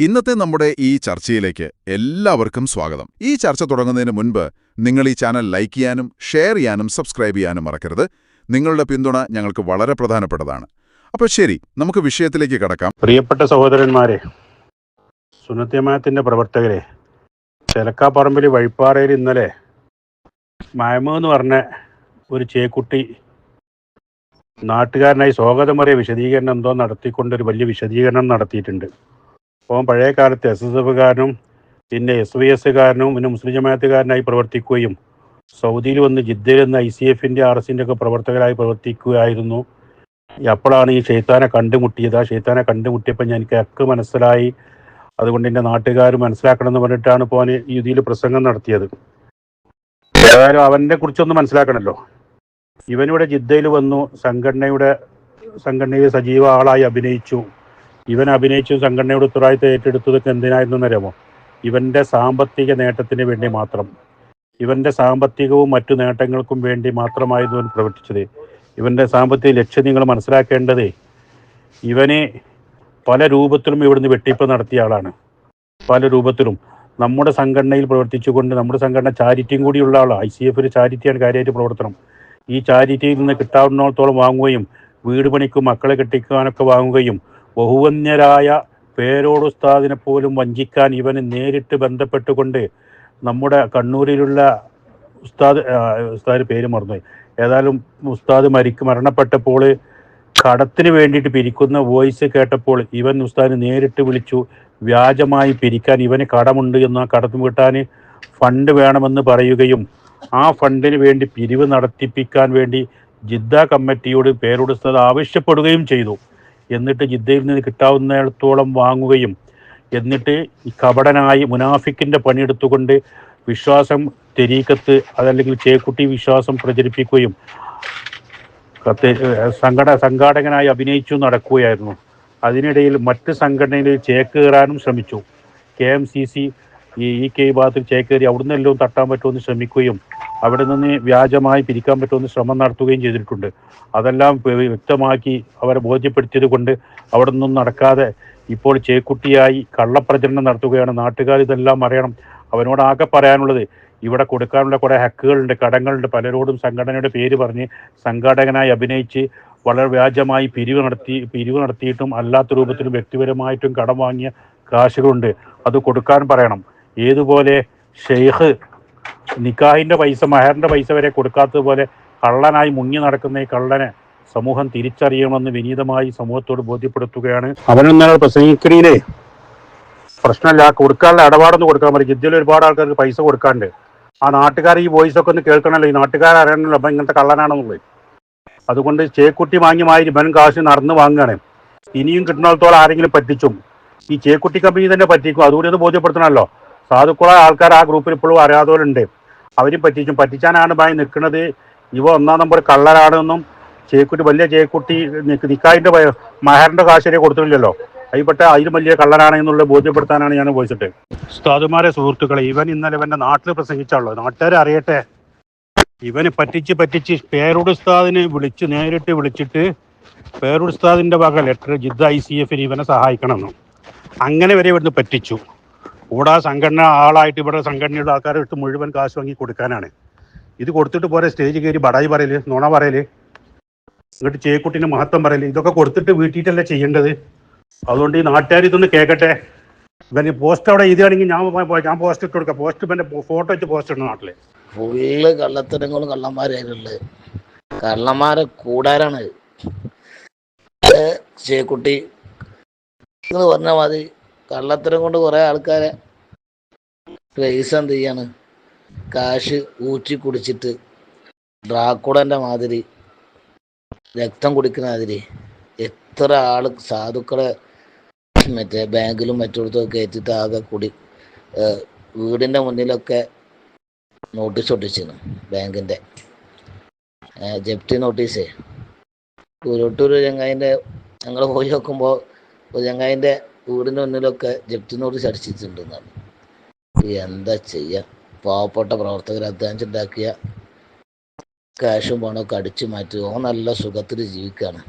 ഇന്നത്തെ നമ്മുടെ ഈ ചർച്ചയിലേക്ക് എല്ലാവർക്കും സ്വാഗതം. ഈ ചർച്ച തുടങ്ങുന്നതിന് മുൻപ് നിങ്ങൾ ഈ ചാനൽ ലൈക്ക് ചെയ്യാനും ഷെയർ ചെയ്യാനും സബ്സ്ക്രൈബ് ചെയ്യാനും മറക്കരുത്. നിങ്ങളുടെ പിന്തുണ ഞങ്ങൾക്ക് വളരെ പ്രധാനപ്പെട്ടതാണ്. അപ്പോൾ ശരി, നമുക്ക് വിഷയത്തിലേക്ക് കടക്കാം. പ്രിയപ്പെട്ട സഹോദരന്മാരെ, സുന്നത്യമായത്തിൻ്റെ പ്രവർത്തകരെ, ചെലക്കാപ്പറമ്പിൽ വഴിപ്പാറയിൽ ഇന്നലെ മയമ എന്ന് പറഞ്ഞ ഒരു ചേക്കുട്ടി നാട്ടുകാരനായി സ്വാഗതം പറയ വിശദീകരണം എന്തോ നടത്തിക്കൊണ്ടൊരു വലിയ വിശദീകരണം നടത്തിയിട്ടുണ്ട്. അപ്പോൾ പഴയ കാലത്ത് SSFകാരനും പിന്നെ SYSകാരനും പിന്നെ മുസ്ലിം ജമാഅത്തുകാരനായി പ്രവർത്തിക്കുകയും സൗദിയിൽ വന്ന് ജിദ്ദയിൽ നിന്ന് ICFൻ്റെ RSൻ്റെ ഒക്കെ പ്രവർത്തകരായി പ്രവർത്തിക്കുകയായിരുന്നു. അപ്പോഴാണ് ഈ ഷെയ്ത്താനെ കണ്ടുമുട്ടിയത്. ആ ഷെയ്ത്താനെ കണ്ടുമുട്ടിയപ്പോൾ എനിക്ക് മനസ്സിലായി. അതുകൊണ്ട് എൻ്റെ നാട്ടുകാർ മനസ്സിലാക്കണം എന്ന് പറഞ്ഞിട്ടാണ് ഇപ്പോൾ ഈ ഇതിൽ പ്രസംഗം നടത്തിയത്. ഏതായാലും അവനെ കുറിച്ചൊന്ന് മനസ്സിലാക്കണമല്ലോ. ഇവനിവിടെ ജിദ്ദയിൽ വന്നു, സംഘടനയിൽ സജീവ ആളായി അഭിനയിച്ചു. ഇവൻ അഭിനയിച്ചു സംഘടനയുടെ ഉത്തരവാദിത്തം ഏറ്റെടുത്തതൊക്കെ എന്തിനായിരുന്നു അറിയാമോ? ഇവൻ്റെ സാമ്പത്തിക നേട്ടത്തിന് വേണ്ടി മാത്രം, ഇവൻ്റെ സാമ്പത്തികവും മറ്റു നേട്ടങ്ങൾക്കും വേണ്ടി മാത്രമായിരുന്നു ഇവൻ പ്രവർത്തിച്ചത്. ഇവൻ്റെ സാമ്പത്തിക ലക്ഷ്യം നിങ്ങൾ മനസ്സിലാക്കേണ്ടത്, ഇവന് പല രൂപത്തിലും ഇവിടുന്ന് വെട്ടിപ്പ് നടത്തിയ ആളാണ്. പല രൂപത്തിലും നമ്മുടെ സംഘടനയിൽ പ്രവർത്തിച്ചുകൊണ്ട്, നമ്മുടെ സംഘടന ചാരിറ്റിയും കൂടിയുള്ള ആളാണ്. ICF ഒരു ചാരിറ്റിയാണ് കാര്യമായിട്ട് പ്രവർത്തനം. ഈ ചാരിറ്റിയിൽ നിന്ന് കിട്ടാവുന്നിടത്തോളം വാങ്ങുകയും വീട് പണിക്കും മക്കളെ കെട്ടിക്കാനൊക്കെ വാങ്ങുകയും ബഹുവന്യരായ പേരോട് ഉസ്താദിനെ പോലും വഞ്ചിക്കാൻ ഇവന് നേരിട്ട് ബന്ധപ്പെട്ടുകൊണ്ട് നമ്മുടെ കണ്ണൂരിലുള്ള ഉസ്താദ് പേര് മറന്നുപോയി, ഏതായാലും ഉസ്താദ് മരണപ്പെട്ടപ്പോൾ കടത്തിന് വേണ്ടിയിട്ട് പിരിക്കുന്ന വോയിസ് കേട്ടപ്പോൾ ഇവൻ ഉസ്താദിനെ നേരിട്ട് വിളിച്ചു. വ്യാജമായി പിരിക്കാൻ, ഇവന് കടമുണ്ട് എന്ന്, ആ കടം വീട്ടാൻ ഫണ്ട് വേണമെന്ന് പറയുകയും ആ ഫണ്ടിന് വേണ്ടി പിരിവ് നടത്തിപ്പിക്കാൻ വേണ്ടി ജിദ്ദ കമ്മിറ്റിയോട് പേരോട് ഉസ്താദ് ആവശ്യപ്പെടുകയും ചെയ്തു. എന്നിട്ട് ജിദ്ദയിൽ നിന്ന് കിട്ടാവുന്നിടത്തോളം വാങ്ങുകയും എന്നിട്ട് ഈ കപടനായി മുനാഫിക്കിൻ്റെ പണിയെടുത്തുകൊണ്ട് വിശ്വാസം, തെരീക്കത്ത് അതല്ലെങ്കിൽ ചേക്കുട്ടി വിശ്വാസം പ്രചരിപ്പിക്കുകയും സംഘാടകനായി അഭിനയിച്ചു നടക്കുകയായിരുന്നു. അതിനിടയിൽ മറ്റ് സംഘടനയിൽ ചേക്കേറാനും ശ്രമിച്ചു. KMCC EK ഭാഗത്തിൽ ചേക്കേറി അവിടുന്ന് എല്ലാം തട്ടാൻ പറ്റുമെന്ന് ശ്രമിക്കുകയും അവിടെ നിന്ന് വ്യാജമായി പിരിക്കാൻ പറ്റുമെന്ന് ശ്രമം നടത്തുകയും ചെയ്തിട്ടുണ്ട്. അതെല്ലാം വ്യക്തമാക്കി അവരെ ബോധ്യപ്പെടുത്തിയത് കൊണ്ട് അവിടെ നിന്നും നടക്കാതെ ഇപ്പോൾ ചേക്കുട്ടിയായി കള്ളപ്രചരണം നടത്തുകയാണ്. നാട്ടുകാർ ഇതെല്ലാം അറിയണം. അവനോടാകെ പറയാനുള്ളത്, ഇവിടെ കൊടുക്കാനുള്ള കുറേ ഹക്കുകളുണ്ട്, കടങ്ങളുണ്ട്. പലരോടും സംഘടനയുടെ പേര് പറഞ്ഞ് സംഘാടകനായി അഭിനയിച്ച് വളരെ വ്യാജമായി പിരിവ് നടത്തിയിട്ടും അല്ലാത്ത രൂപത്തിലും വ്യക്തിപരമായിട്ടും കടം വാങ്ങിയ കാശുകളുണ്ട്. അത് കൊടുക്കാൻ പറയണം. ഏതുപോലെ ഷെയ്ഖ് നിക്കാഹിൻ്റെ പൈസ, മഹറിൻ്റെ പൈസ വരെ കൊടുക്കാത്തതുപോലെ കള്ളനായി മുങ്ങി നടക്കുന്ന ഈ കള്ളനെ സമൂഹം തിരിച്ചറിയണമെന്ന് വിനീതമായി സമൂഹത്തോട് ബോധ്യപ്പെടുത്തുകയാണ്. അവനൊന്നും പ്രസംഗിക്കണീലേ പ്രശ്നമില്ല, കൊടുക്കാനുള്ള ഇടപാടൊന്നും കൊടുക്കാൻ പറ്റും. ജിദ്ദയിൽ ഒരുപാട് ആൾക്കാർക്ക് പൈസ കൊടുക്കാണ്ട്. ആ നാട്ടുകാർ ഈ വോയിസൊക്കെ ഒന്ന് കേൾക്കണമല്ലോ, ഈ നാട്ടുകാരറിയണമല്ലോ അപ്പം ഇങ്ങനത്തെ കള്ളനാണെന്നുള്ളത്. അതുകൊണ്ട് ചേക്കുട്ടി വാങ്ങി ഇവൻ കാശ് നടന്ന് വാങ്ങുകയാണ്. ഇനിയും കിട്ടുന്നിടത്തോളം ആരെങ്കിലും പറ്റിച്ചും ഈ ചേക്കുട്ടി കമ്പനി തന്നെ പറ്റിക്കും. അതുകൂടി ഒന്ന് ബോധ്യപ്പെടുത്തണമല്ലോ. സാധുക്കളായ ആൾക്കാർ ആ ഗ്രൂപ്പിൽ ഇപ്പോഴും അറിയാത്തവരുണ്ട്. അവരും പറ്റിച്ചാനാണ് ഭയം നിൽക്കുന്നത്. ഇവ ഒന്നാം നമ്പർ കള്ളരാണെന്നും ചേക്കുട്ടി, വലിയ ചേക്കുട്ടി നിക്കാഹിൻ്റെ മഹറിൻ്റെ കാശ് കൊടുത്തിട്ടില്ലല്ലോ, അതിലും വലിയ കള്ളനാണ് എന്നുള്ള ബോധ്യപ്പെടുത്താനാണ് ഞാൻ വോയിച്ചിട്ട്. ഉസ്താദുമാരെ, സുഹൃത്തുക്കളെ, ഇവൻ ഇന്നലെ ഇവൻ്റെ നാട്ടിൽ പ്രസംഗിച്ചാണല്ലോ, നാട്ടുകാരെ അറിയട്ടെ. ഇവന് പറ്റിച്ച് പേരോട് ഉസ്താദിനെ നേരിട്ട് വിളിച്ചിട്ട് പേരോട് ഉസ്താദിൻ്റെ വക ലെറ്റർ ജിദ്ദ ICF ഇവനെ സഹായിക്കണമെന്നും അങ്ങനെ വരെ ഇവിടുന്ന് പറ്റിച്ചു. കൂടാ സംഘടന ആളായിട്ട് ഇവിടെ സംഘടനയുടെ ആൾക്കാരെ എടുത്ത് മുഴുവൻ കാശ് വാങ്ങി കൊടുക്കാനാണ്. ഇത് കൊടുത്തിട്ട് പോരെ സ്റ്റേജ് കയറി ബടായി പറയല്, നുണ പറയല്, എന്നിട്ട് ചേക്കുട്ടിൻ്റെ മഹത്വം പറയല്, ഇതൊക്കെ കൊടുത്തിട്ട് വീട്ടിയിട്ടല്ലേ ചെയ്യേണ്ടത്. അതുകൊണ്ട് ഈ നാട്ടുകാർ ഇതൊന്ന് കേൾക്കട്ടെ. ഇവന് പോസ്റ്റ് അവിടെ എഴുതുകയാണെങ്കിൽ ഞാൻ പോസ്റ്റ് ഇട്ട് കൊടുക്കാം. പോസ്റ്റ് ഇവൻ്റെ ഫോട്ടോ വെച്ച് പോസ്റ്റ് ഇടണം. നാട്ടില് ഫുള്ള് കള്ളത്തരങ്ങളും കള്ളന്മാരായിട്ടുള്ളത്, കള്ളന്മാരെ കൂടാരാണ് ചേക്കുട്ടി. നിങ്ങൾ പറഞ്ഞ മതി, കള്ളത്തരം കൊണ്ട് കുറേ ആൾക്കാരെ പൈസ എന്ത് ചെയ്യാണ്, കാശ് ഊറ്റി കുടിച്ചിട്ട് ഡ്രാക്കുടൻ്റെ മാതിരി, രക്തം കുടിക്കുന്ന മാതിരി എത്ര ആൾ സാധുക്കളെ മറ്റേ ബാങ്കിലും മറ്റിടത്തൊക്കെ എത്തിയിട്ട് ആകെ വീടിൻ്റെ മുന്നിലൊക്കെ നോട്ടീസ് ഒട്ടിച്ചിരുന്നു. ബാങ്കിൻ്റെ ജപ്തി നോട്ടീസേ. കുരുട്ടൂർ ചങ്ങായിൻ്റെ ഞങ്ങൾ പോയി നോക്കുമ്പോൾ ഒരു ചങ്ങായിൻ്റെ വീടിൻ്റെ മുന്നിലൊക്കെ ജപ്തി നോട്ടീസ് അടിച്ചിട്ടുണ്ടെന്നാണ്. എന്താ ചെയ്യുക, പാവപ്പെട്ട പ്രവർത്തകർ അധ്വാനിച്ചുണ്ടാക്കിയ കാശും പണമൊക്കെ അടിച്ചു മാറ്റുക. നല്ല സുഖത്തിൽ ജീവിക്കുകയാണ്.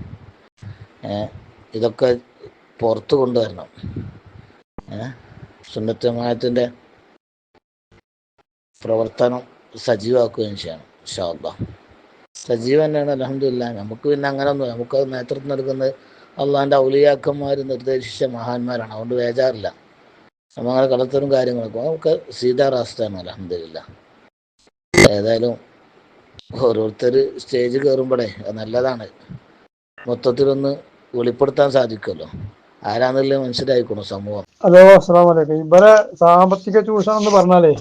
ഇതൊക്കെ പുറത്ത് കൊണ്ടുവരണം. സുന്നത്ത് ജമാഅത്തിന്റെ പ്രവർത്തനം സജീവാക്കുകയും ചെയ്യണം ഇൻഷാ അല്ലാഹ്. സജീവം തന്നെയാണ് അൽഹംദുലില്ലാ. നമുക്ക് പിന്നെ അങ്ങനെ ഒന്നും, നമുക്ക് നേതൃത്വം നൽകുന്നത് അള്ളാഹിൻ്റെ ഔലിയാക്കന്മാർ നിർദ്ദേശിച്ച മഹാന്മാരാണ്. അതുകൊണ്ട് ബേജാറില്ല. നമ്മളങ്ങനെ കളത്തരും കാര്യങ്ങളൊക്കെ നമുക്ക് സീതാറാസ്റ്റാണ് അൽഹംദുലില്ലാ. ഏതായാലും ഓരോരുത്തർ സ്റ്റേജ് കയറുമ്പോഴേ അത് നല്ലതാണ്, മൊത്തത്തിലൊന്ന് വെളിപ്പെടുത്താൻ സാധിക്കുമല്ലോ, ആരാന്നല്ലേ മനസ്സിലായിക്കോണം സമൂഹം. ഹലോ, അസ്സലാമു അലൈക്കും. ഇവരെ സാമ്പത്തിക ചൂഷണം എന്ന് പറഞ്ഞാലേ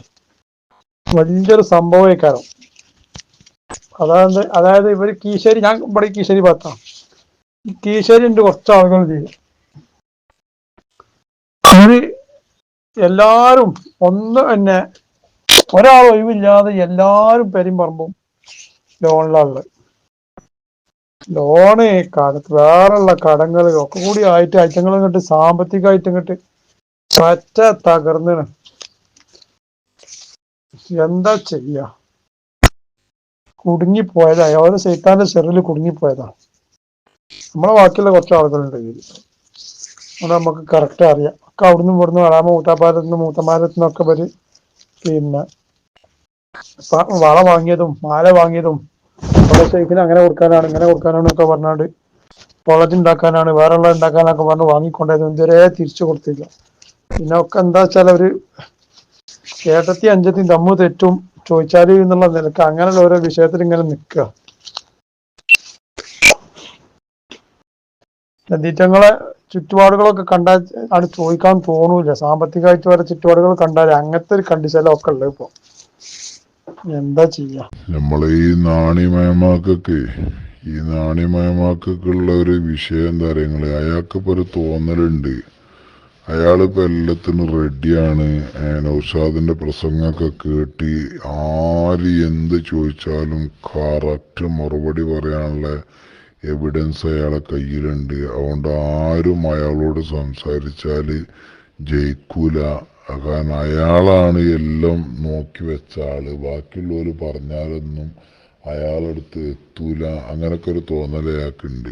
വലിയൊരു സംഭവമായിക്കാരം. അതായത് ഇവര് കീശേരി, ഞാൻ ഇവിടെ കീശേരി ഭാഗത്താണ്. ഈ കീശേരി ഉണ്ട് കുറച്ച് ആളുകൾ ചെയ്യും. ഇവര് എല്ലാരും ഒന്ന് തന്നെ ഒരാൾ ഒഴിവില്ലാതെ എല്ലാരും പെരും പറമ്പും ലോണിലുള്ളത്. ലോണ് വേറെയുള്ള കടങ്ങൾ ഒക്കെ കൂടി ആയിട്ട് ഐറ്റങ്ങൾ ഇങ്ങോട്ട് സാമ്പത്തികമായിട്ട് ഇങ്ങോട്ട് പറ്റ തകർന്നാണ്. എന്താ ചെയ്യാ, കുടുങ്ങിപ്പോയതാ, ഓരോ സൈത്താന്റെ ചെറിൽ കുടുങ്ങിപ്പോയതാ. നമ്മളെ ബാക്കിയുള്ള കുറച്ച് ആളുകളുണ്ട് ഇതിൽ, അത് നമുക്ക് കറക്റ്റ് അറിയാം. ഒക്കെ അവിടുന്ന് ഇവിടുന്ന് വളാമ മൂത്താപ്പാലത്തുനിന്ന് മൂത്തമാരത്തുനിന്നൊക്കെ വരും. പിന്നെ വള വാങ്ങിയതും മാല വാങ്ങിയതും അവിടെ ശരിക്കും അങ്ങനെ കൊടുക്കാനാണ് ഇങ്ങനെ കൊടുക്കാനാണ് ഒക്കെ പറഞ്ഞാണ്ട് കോളേജ് ഉണ്ടാക്കാനാണ് വേറെ ഉള്ളത് ഉണ്ടാക്കാനൊക്കെ പറഞ്ഞ് വാങ്ങിക്കൊണ്ടായിരുന്നു. ഇതുവരെ തിരിച്ചു കൊടുത്തില്ല. പിന്നെ ഒക്കെ എന്താ വെച്ചാൽ അവര് ഏട്ടത്തി അഞ്ചത്തി തമ്മു തെറ്റും ചോദിച്ചാല് എന്നുള്ള നിലക്ക് അങ്ങനെയുള്ള ഓരോ വിഷയത്തിൽ ഇങ്ങനെ നിൽക്കുക. നദീറ്റങ്ങളെ ചുറ്റുപാടുകളൊക്കെ കണ്ടാൽ ആണ് ചോദിക്കാൻ തോന്നൂല. സാമ്പത്തികമായിട്ട് വരെ ചുറ്റുപാടുകൾ കണ്ടാൽ അങ്ങനത്തെ ഒരു കണ്ടീഷനൊക്കെ ഉള്ളത്. ഇപ്പൊ എന്താ ചെയ്യാ, നമ്മളെ ഈ നാണിമയമാക്കൊക്കെ ഉള്ള ഒരു വിഷയം എന്താ പറയുക, അയാൾക്കിപ്പോ ഒരു തോന്നലുണ്ട്, അയാളിപ്പോ എല്ലാത്തിനും റെഡിയാണ്. നൗഷാദിന്റെ പ്രസംഗമൊക്കെ കേട്ട് ആര് എന്ത് ചോദിച്ചാലും കറക്റ്റ് മറുപടി പറയാനുള്ള എവിഡൻസ് അയാളെ കയ്യിലുണ്ട്. അതുകൊണ്ട് ആരും അയാളോട് സംസാരിച്ചാല് ജയിക്കൂല. കാരണം അയാളാണ് എല്ലാം നോക്കി വെച്ച ആള്. ബാക്കിയുള്ളവർ പറഞ്ഞാലൊന്നും അയാളടുത്ത് എത്തൂല. അങ്ങനൊക്കെ ഒരു തോന്നൽ അയാൾക്കുണ്ട്.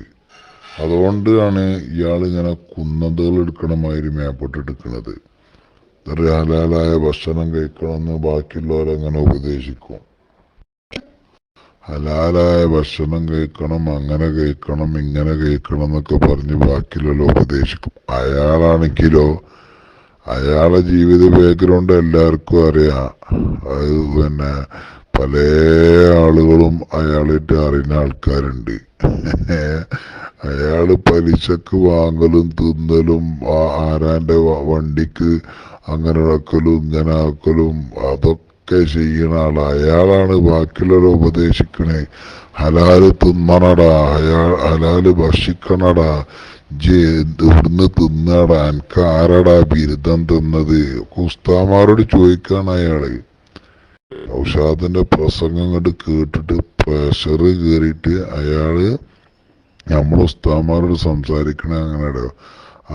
അതുകൊണ്ടാണ് ഇയാളിങ്ങനെ കുന്നന്തകൾ എടുക്കണ മാതിരി മേപ്പോട്ടെടുക്കണത്. ഒരു ഹലാലായ ഭക്ഷണം കഴിക്കണമെന്ന് ബാക്കിയുള്ളവരങ്ങനെ ഉപദേശിക്കും. ഹലാലായ ഭക്ഷണം കഴിക്കണം, അങ്ങനെ കഴിക്കണം, ഇങ്ങനെ കഴിക്കണം എന്നൊക്കെ പറഞ്ഞ് ബാക്കിയുള്ള ഉപദേശിക്കും. അയാളാണെങ്കിലോ അയാളെ ജീവിത ബാക്ക്ഗ്രൗണ്ട് എല്ലാവർക്കും അറിയാം. അത് പിന്നെ പല ആളുകളും അയാളായിട്ട് അറിയുന്ന ആൾക്കാരുണ്ട്. അയാള് പലിശക്ക് വാങ്ങലും തിന്നലും ആരാന്റെ വണ്ടിക്ക് അങ്ങനെ ആക്കലും ഇങ്ങനെ ആക്കലും അതൊക്കെ ചെയ്യുന്ന ആള്. അയാളാണ് ബാക്കിയുള്ളവരെ ഉപദേശിക്കണേ. ഹലാല് തിന്നണടാ, ഹലാല് ഭക്ഷിക്കണടാ, ഇവിടുന്ന് തിന്നടാ, എനിക്ക് ആരടാ ബിരുദം തിന്നത്. ഉസ്താമാരോട് ചോദിക്കാണ് അയാള്. നൗഷാദിന്റെ പ്രസംഗം കണ്ട് കേട്ടിട്ട് പ്രഷർ കയറിയിട്ട് അയാള് നമ്മളെ ഉസ്താമാരോട് സംസാരിക്കണ അങ്ങനെയാടോ,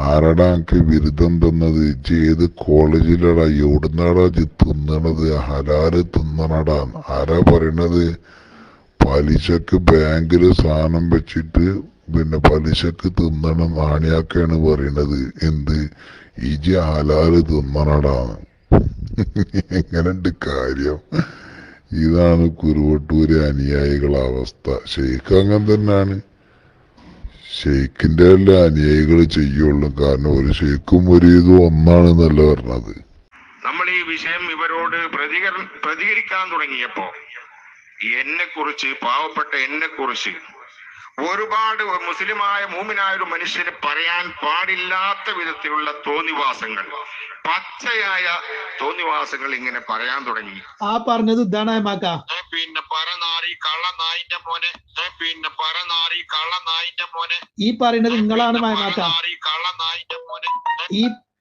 ആരടാ എനിക്ക് ബിരുദം തന്നത്, ഏത് കോളേജിലടാ, എവിടുന്നാടാ തിന്നണത്, ഹലാല് തിന്നണടാ. ആരാ പറയണത്? പലിശക്ക് ബാങ്കില് സാധനം വെച്ചിട്ട് പിന്നെ പലിശക്ക് തിന്നണം നാണിയാക്കാണ് പറയണത്. എന്ത്, ഇജി ഹലാല് തിന്നണടാന്ന്. എങ്ങനെയുണ്ട് കാര്യം? ഇതാണ് കുരുവട്ടൂര് അനുയായികളെ അവസ്ഥ. ഷെയ്ഖ് അങ്ങനെ തന്നെയാണ്. ഷെയ്ഖിന്റെ എല്ലാ അനുയായികൾ ചെയ്യുള്ളൂ. കാരണം ഒരു ഷെയ്ഖും ഒരു ഇതും ഒന്നാണെന്നല്ല പറഞ്ഞത്. നമ്മൾ ഈ വിഷയം ഇവരോട് പ്രതികരിക്കാൻ തുടങ്ങിയപ്പോ എന്നെക്കുറിച്ച്, പാവപ്പെട്ട എന്നെക്കുറിച്ച് ഒരുപാട് മുസ്ലിമായ മൂമിനായ ഒരു മനുഷ്യന് പറയാൻ പാടില്ലാത്ത വിധത്തിലുള്ള തോന്നിവാസങ്ങൾ, പച്ചയായ തോന്നിവാസങ്ങൾ ഇങ്ങനെ പറയാൻ തുടങ്ങി. ആ പറഞ്ഞത് ഇതാണ് പിന്നെ പരനാറി കള്ളനായിന്റെ മോനെ, പിന്നെ പരനാറി കള്ളനായിന്റെ മോനെ, ഈ പറയുന്നത് നിങ്ങളാണ് മയമാക്ക, കള്ളനായിന്റെ മോനെ,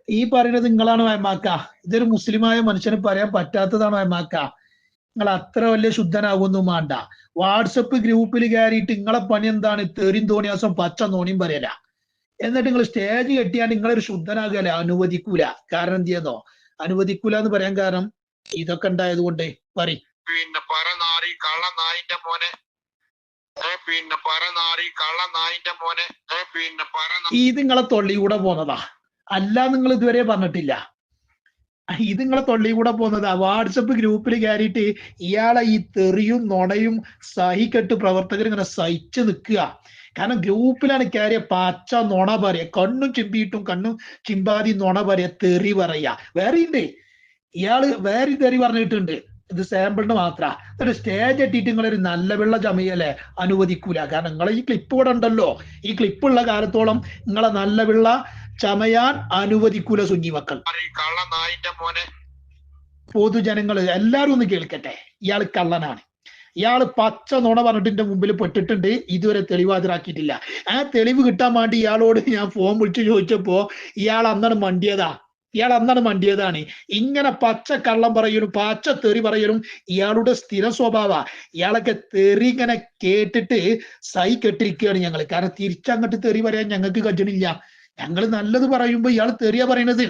ഈ പറയുന്നത് നിങ്ങളാണ് മയമാക്ക. ഇതൊരു മുസ്ലിമായ മനുഷ്യന് പറയാൻ പറ്റാത്തതാണ് മയമാക്ക. നിങ്ങൾ അത്ര വലിയ ശുദ്ധനാകൊന്നും വേണ്ട. വാട്സപ്പ് ഗ്രൂപ്പിൽ കയറിയിട്ട് നിങ്ങളെ പണി എന്താണ്? തെറിയും തോന്നിയാസം പച്ച നോണിയും പറയല. എന്നിട്ട് നിങ്ങൾ സ്റ്റേജ് കെട്ടിയാണ്ട് നിങ്ങളൊരു ശുദ്ധനാകല അനുവദിക്കൂല. കാരണം എന്ത് ചെയ്യുന്നോ? അനുവദിക്കൂല എന്ന് പറയാൻ കാരണം ഇതൊക്കെ ഉണ്ടായത് കൊണ്ട് പറയും. പിന്നെ പരനാറി കള്ളനായിന്റെ മോനെ, പിന്നെ പരനാറി കള്ളനായിന്റെ മോനെ, പിന്നെ ഇത് നിങ്ങളെ തൊള്ളിയൂടെ പോന്നതാ. അല്ല നിങ്ങൾ ഇതുവരെ പറഞ്ഞിട്ടില്ല. ഇത് നിങ്ങളെ തൊള്ളി കൂടെ പോകുന്നത് വാട്സപ്പ് ഗ്രൂപ്പിൽ കയറിയിട്ട് ഇയാളെ ഈ തെറിയും നുണയും സഹിക്കെട്ട് പ്രവർത്തകർ ഇങ്ങനെ സഹിച്ചു നിൽക്കുക. കാരണം ഗ്രൂപ്പിലാണ് കയറിയ പച്ച നുണ പറയാ, കണ്ണും ചിമ്പിയിട്ടും കണ്ണും ചിമ്പാതി നുണ പറയാ, തെറി പറയാ. വേറെ ഉണ്ട്, ഇയാള് വേറെ തെറി പറഞ്ഞിട്ടുണ്ട്. ഇത് സാമ്പിളിന് മാത്ര. എന്നിട്ട് സ്റ്റേജ് എത്തിയിട്ട് നിങ്ങളൊരു നല്ല വെള്ള ചമയല്ലേ അനുവദിക്കൂല. കാരണം നിങ്ങളെ ഈ ക്ലിപ്പ് ഇവിടെ ഉണ്ടല്ലോ, ഈ ക്ലിപ്പുള്ള കാലത്തോളം നിങ്ങളെ നല്ല വെള്ള ചമയാൻ അനുവദിക്കൂല സുന്നി മക്കൾ. കള്ള നായിന്റെ മോനെ. പൊതുജനങ്ങൾ എല്ലാരും ഒന്ന് കേൾക്കട്ടെ, ഇയാൾ കള്ളനാണ്. ഇയാള് പച്ച നുണ പറഞ്ഞിട്ട് മുമ്പിൽ പെട്ടിട്ടുണ്ട്, ഇതുവരെ തെളിവ് ഹാജരാക്കിയിട്ടില്ല. ആ തെളിവ് കിട്ടാൻ വേണ്ടി ഇയാളോട് ഞാൻ ഫോൺ വിളിച്ചു ചോദിച്ചപ്പോ ഇയാൾ അന്നാണ് മണ്ടിയതാണ്. ഇങ്ങനെ പച്ച കള്ളം പറയലും പച്ച തെറി പറയലും ഇയാളുടെ സ്ഥിര സ്വഭാവ. ഇയാളൊക്കെ തെറി ഇങ്ങനെ കേട്ടിട്ട് കെട്ടിരിക്കുകയാണ് ഞങ്ങൾ. കാരണം തിരിച്ചങ്ങോട്ട് തെറി പറയാൻ ഞങ്ങൾക്ക് കഴിയണില്ല. ഞങ്ങൾ നല്ലത് പറയുമ്പോ ഇയാൾ തെറിയ പറയണത്.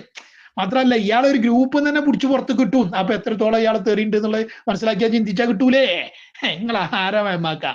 മാത്രല്ല ഇയാൾ ഒരു ഗ്രൂപ്പ് തന്നെ പിടിച്ചു പുറത്ത് കിട്ടും. അപ്പൊ എത്രത്തോളം ഇയാൾ തെറി ഉണ്ട് എന്നുള്ളത് മനസ്സിലാക്കിയാൽ ചിന്തിച്ചാൽ കിട്ടൂലേ. നിങ്ങൾ ആരാ വയമാക്ക.